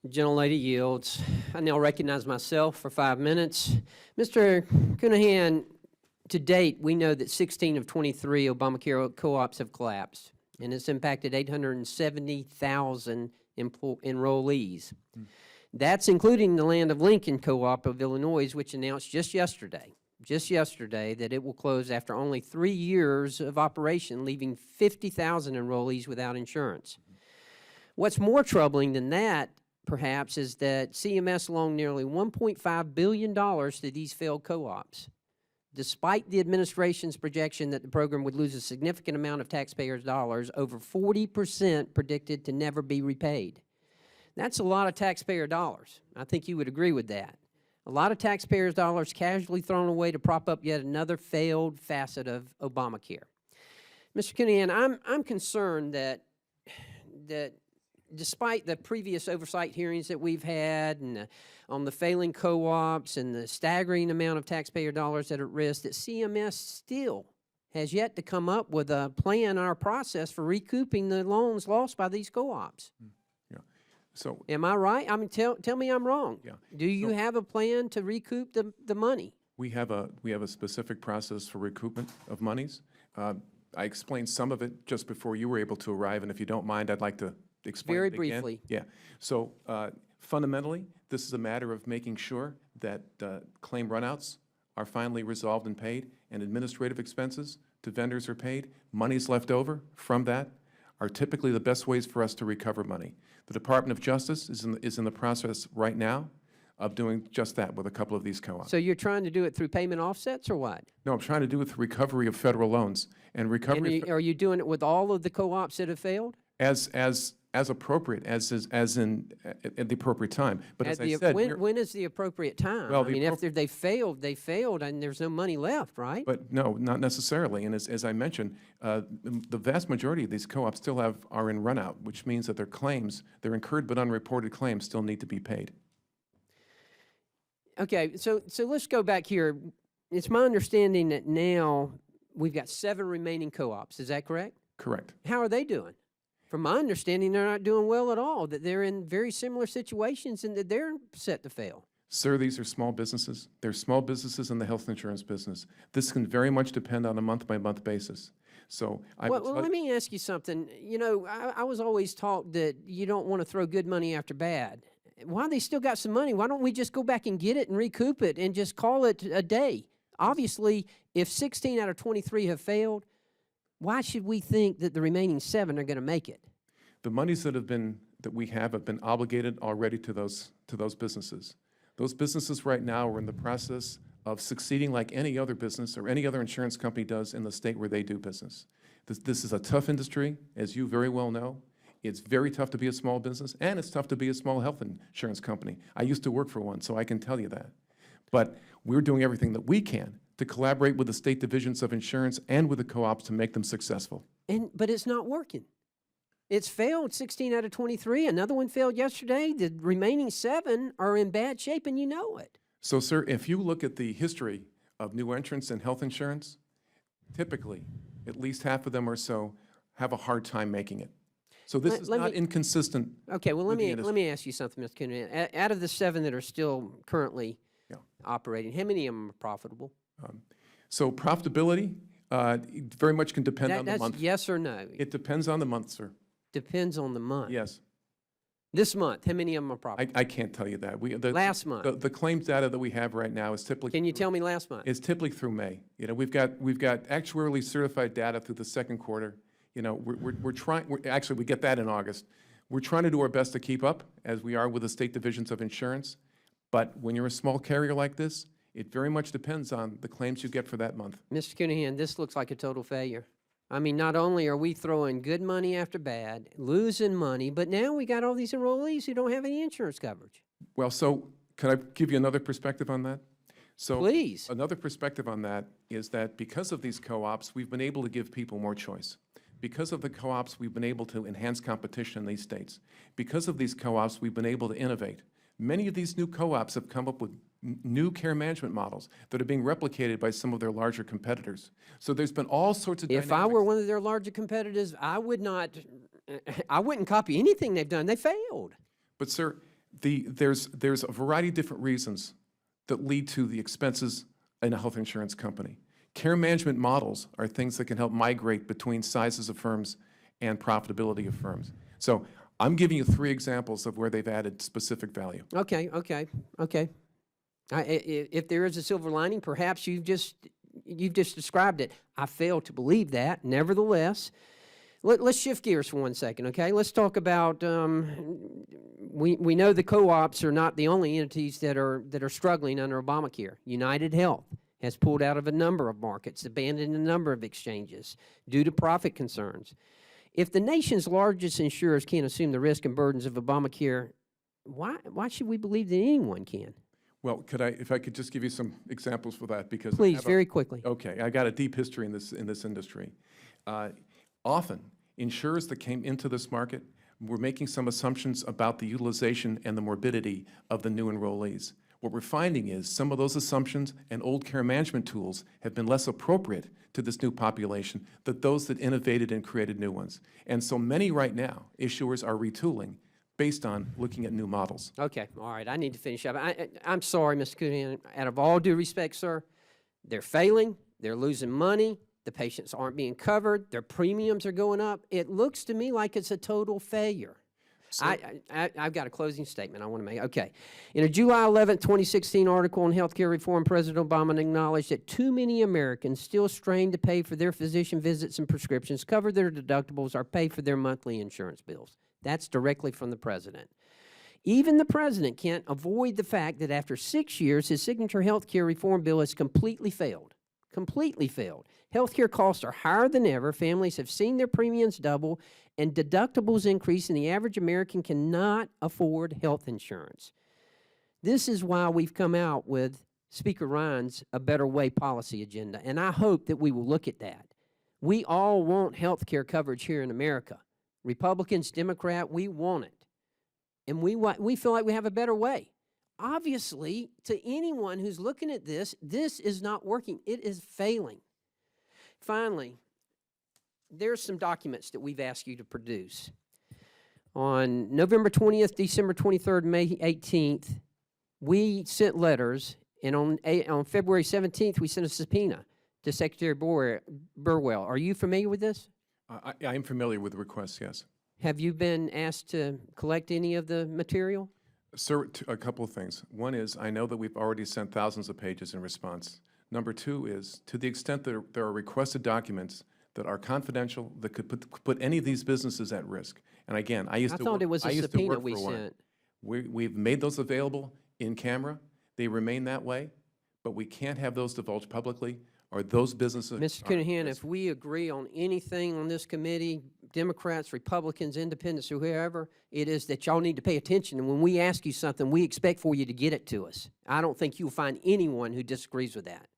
Gentlelady yields. I now recognize myself for 5 minutes. Mr. Cunahan, to date, we know that 16 of 23 Obamacare co-ops have collapsed, and it's impacted 870,000 enrollees. That's including the Land of Lincoln Co-op of Illinois, which announced just yesterday that it will close after only 3 years of operation, leaving 50,000 enrollees without insurance. What's more troubling than that, perhaps, is that CMS loaned nearly $1.5 billion to these failed co-ops, despite the administration's projection that the program would lose a significant amount of taxpayers' dollars. Over 40% predicted to never be repaid. That's a lot of taxpayer dollars. I think you would agree with that. A lot of taxpayers' dollars casually thrown away to prop up yet another failed facet of Obamacare. Mr. Cunahan, I'm concerned that despite the previous oversight hearings that we've had and on the failing co-ops and the staggering amount of taxpayer dollars that are at risk, that CMS still has yet to come up with a plan or a process for recouping the loans lost by these co-ops. Yeah. So am I right? I mean, tell me I'm wrong. Yeah. Do you have a plan to recoup the money? we have a specific process for recoupment of monies. I explained some of it just before you were able to arrive, and if you don't mind, I'd like to explain Very it again. briefly. Yeah. So fundamentally, this is a matter of making sure that claim runouts are finally resolved and paid, and administrative expenses to vendors are paid. Monies left over from that are typically the best ways for us to recover money. The Department of Justice is in the process right now of doing just that with a couple of these co-ops. So you're trying to do it through payment offsets or what? No, I'm trying to do it with recovery of federal loans and recovery. And are you doing it with all of the co-ops that have failed? As appropriate, as in at the appropriate time. But as I said, when is the appropriate time? Well, I mean, after they failed, and there's no money left, right? But no, not necessarily. And as I mentioned, the vast majority of these co-ops still are in runout, which means that their claims, their incurred but unreported claims, still need to be paid. Okay, so let's go back here. It's my understanding that now we've got 7 remaining co-ops. Is that correct? Correct. How are they doing? From my understanding, they're not doing well at all, that they're in very similar situations and that they're set to fail. Sir, these are small businesses. They're small businesses in the health insurance business. This can very much depend on a month-by-month basis. So well, let me ask you something. You know, I was always taught that you don't want to throw good money after bad. Why they still got some money? Why don't we just go back and get it and recoup it and just call it a day? Obviously, if 16 out of 23 have failed, why should we think that the remaining 7 are going to make it? The monies that we have been obligated already to those businesses. Those businesses right now are in the process of succeeding like any other business or any other insurance company does in the state where they do business. This is a tough industry, as you very well know. It's very tough to be a small business, and it's tough to be a small health insurance company. I used to work for one, so I can tell you that. But we're doing everything that we can to collaborate with the state divisions of insurance and with the co-ops to make them successful. But it's not working. It's failed 16 out of 23. Another one failed yesterday. The remaining 7 are in bad shape, and you know it. So, sir, if you look at the history of new entrants in health insurance, typically at least half of them or so have a hard time making it. So this is not inconsistent. Okay, well, let me ask you something, Mr. Cunahan. Out of the 7 that are still currently operating, how many of them are profitable? So profitability very much can depend on the month. That's yes or no? It depends on the month, sir. Depends on the month. Yes. This month, how many of them are profitable? I can't tell you that. Last month. The claims data that we have right now is typically. Can you tell me last month? It's typically through May. You know, we've got actuarially certified data through the second quarter. You know, we're trying. Actually, we get that in August. We're trying to do our best to keep up, as we are with the state divisions of insurance. But when you're a small carrier like this, it very much depends on the claims you get for that month. Mr. Cunahan, this looks like a total failure. I mean, not only are we throwing good money after bad, losing money, but now we got all these enrollees who don't have any insurance coverage. Well, so can I give you another perspective on that? So please. Another perspective on that is that because of these co-ops, we've been able to give people more choice. Because of the co-ops, we've been able to enhance competition in these states. Because of these co-ops, we've been able to innovate. Many of these new co-ops have come up with new care management models that are being replicated by some of their larger competitors. So there's been all sorts of dynamics. If I were one of their larger competitors, I wouldn't copy anything they've done. They failed. But sir, There's a variety of different reasons that lead to the expenses in a health insurance company. Care management models are things that can help migrate between sizes of firms and profitability of firms. So I'm giving you 3 examples of where they've added specific value. Okay. If there is a silver lining, perhaps you've just described it. I fail to believe that. Nevertheless, let's shift gears for 1 second, okay? Let's talk about, we know the co-ops are not the only entities that are struggling under Obamacare. United Health has pulled out of a number of markets, abandoned a number of exchanges due to profit concerns. If the nation's largest insurers can't assume the risk and burdens of Obamacare, why should we believe that anyone can? Well, if I could just give you some examples for that, because Please, very quickly. Okay, I got a deep history in this industry. Often, insurers that came into this market were making some assumptions about the utilization and the morbidity of the new enrollees. What we're finding is some of those assumptions and old care management tools have been less appropriate to this new population than those that innovated and created new ones. And so many right now, issuers are retooling based on looking at new models. Okay, all right, I need to finish up. I'm sorry, Mr. Coonan, out of all due respect, sir, they're failing, they're losing money, the patients aren't being covered, their premiums are going up. It looks to me like it's a total failure. So, I've got a closing statement I want to make. Okay. In a July 11, 2016 article on healthcare reform, President Obama acknowledged that too many Americans still strain to pay for their physician visits and prescriptions, cover their deductibles, or pay for their monthly insurance bills. That's directly from the president. Even the president can't avoid the fact that after 6 years, his signature health care reform bill has completely failed. Completely failed. Healthcare costs are higher than ever. Families have seen their premiums double and deductibles increase, and the average American cannot afford health insurance. This is why we've come out with Speaker Ryan's A Better Way policy agenda, and I hope that we will look at that. We all want health care coverage here in America. Republicans, Democrat, we want it. And we feel like we have a better way. Obviously, to anyone who's looking at this, this is not working. It is failing. Finally, there's some documents that we've asked you to produce. On November 20th, December 23rd, May 18th, we sent letters, and on February 17th, we sent a subpoena to Secretary Burwell. Are you familiar with this? I am familiar with the requests, yes. Have you been asked to collect any of the material? Sir, a couple of things. One is, I know that we've already sent thousands of pages in response. Number 2 is, to the extent that there are requested documents that are confidential, that could put any of these businesses at risk. And again, I thought it was a subpoena we sent. We've made those available in camera. They remain that way, but we can't have those divulged publicly, or those businesses. Mr. Coonan, if we agree on anything on this committee, Democrats, Republicans, Independents, or whoever, it is that y'all need to pay attention. And when we ask you something, we expect for you to get it to us. I don't think you'll find anyone who disagrees with that.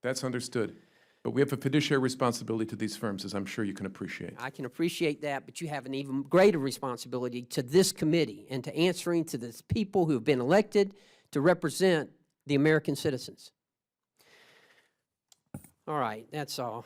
That's understood. But we have a fiduciary responsibility to these firms, as I'm sure you can appreciate. I can appreciate that, but you have an even greater responsibility to this committee and to answering to the people who have been elected to represent the American citizens. All right, that's all.